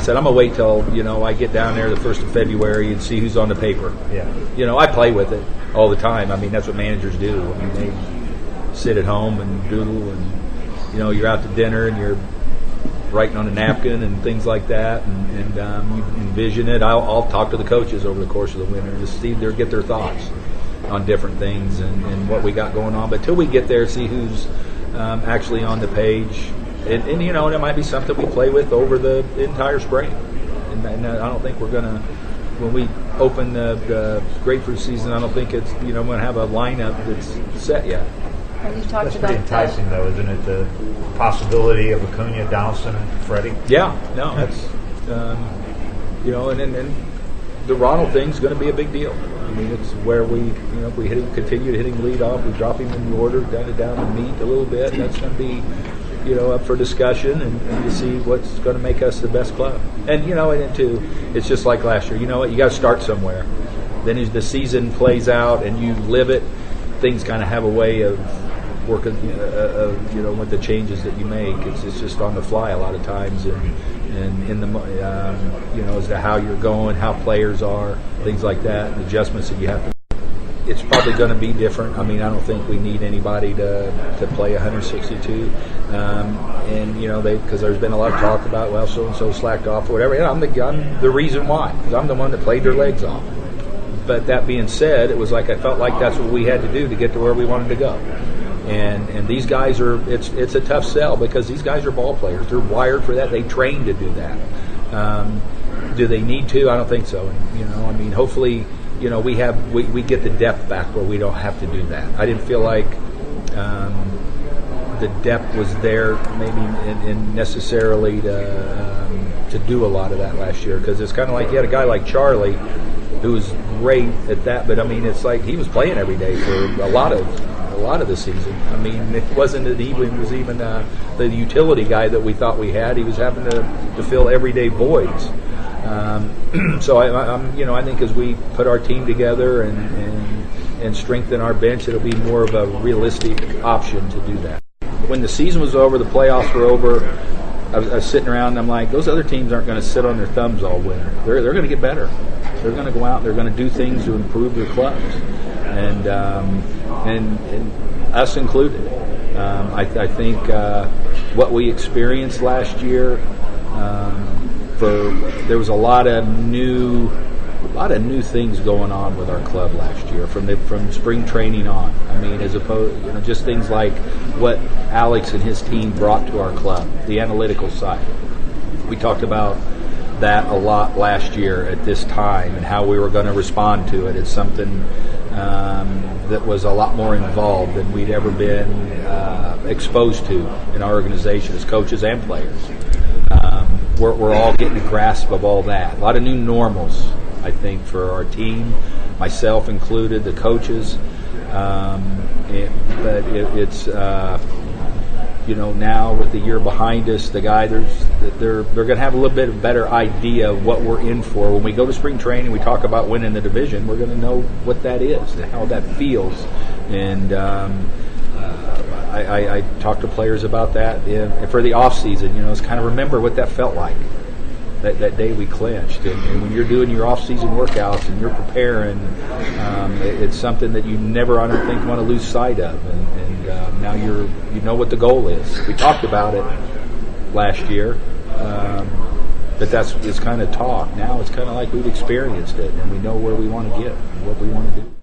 said, I'm going to wait till, I get down there the 1st of February and see who's on the paper. Yeah. I play with it all the time. I mean, that's what managers do. I mean, they sit at home and doodle and, you're out to dinner and you're writing on a napkin and things like that, and you envision it. I'll talk to the coaches over the course of the winter to see get their thoughts on different things and what we got going on. But till we get there, see who's actually on the page. And it might be something we play with over the entire spring. And I don't think we're going to, when we open the grapefruit season, I don't think it's, going to have a lineup that's set yet. Have you talked That's about pretty enticing, though, isn't it? The possibility of Acuna, Donaldson, and Freddie. Yeah, no, that's, and the Ronald thing's going to be a big deal. I mean, it's where we, if we continue hitting lead off, we drop him in the order, down and meet a little bit. That's going to be, up for discussion and to see what's going to make us the best club. And, and then too, it's just like last year. You know what? You got to start somewhere. Then as the season plays out and you live it, things kind of have a way of working, with the changes that you make. It's just on the fly a lot of times, and in the, as to how you're going, how players are, things like that, and adjustments that you have to make. It's probably going to be different. I mean, I don't think we need anybody to play 162, because there's been a lot of talk about, well, so-and-so slacked off or whatever. And I'm the reason why, because I'm the one that played their legs off. But that being said, it was like I felt like that's what we had to do to get to where we wanted to go. And these guys it's a tough sell because these guys are ball players. They're wired for that. They train to do that. Do they need to? I don't think so. Hopefully, we get the depth back where we don't have to do that. I didn't feel like the depth was there maybe in necessarily to do a lot of that last year, because it's kind of like you had a guy like Charlie who was great at that, but I mean, it's like he was playing every day for a lot of the season. I mean, it wasn't that he was even the utility guy that we thought we had. He was having to fill everyday voids. So I think as we put our team together and strengthen our bench, it'll be more of a realistic option to do that. When the season was over, the playoffs were over, I was sitting around and I'm like, those other teams aren't going to sit on their thumbs all winter. They're going to get better. They're going to go out and they're going to do things to improve their clubs, and us included. I think what we experienced last year, there was a lot of new things going on with our club last year from spring training on. I mean, as opposed, just things like what Alex and his team brought to our club, the analytical side. We talked about that a lot last year at this time and how we were going to respond to it. It's something that was a lot more involved than we'd ever been exposed to in our organization as coaches and players. We're all getting a grasp of all that. A lot of new normals, I think, for our team, myself included, the coaches. But it's now with the year behind us, they're going to have a little bit of better idea of what we're in for. When we go to spring training, we talk about winning the division. We're going to know what that is and how that feels. And I talk to players about that for the off season. It's kind of remember what that felt like. That day we clinched, and when you're doing your off-season workouts and you're preparing, it's something that you never, I don't think, want to lose sight of. And now you know what the goal is. We talked about it last year, but it's kind of talk. Now it's kind of like we've experienced it, and we know where we want to get and what we want to do.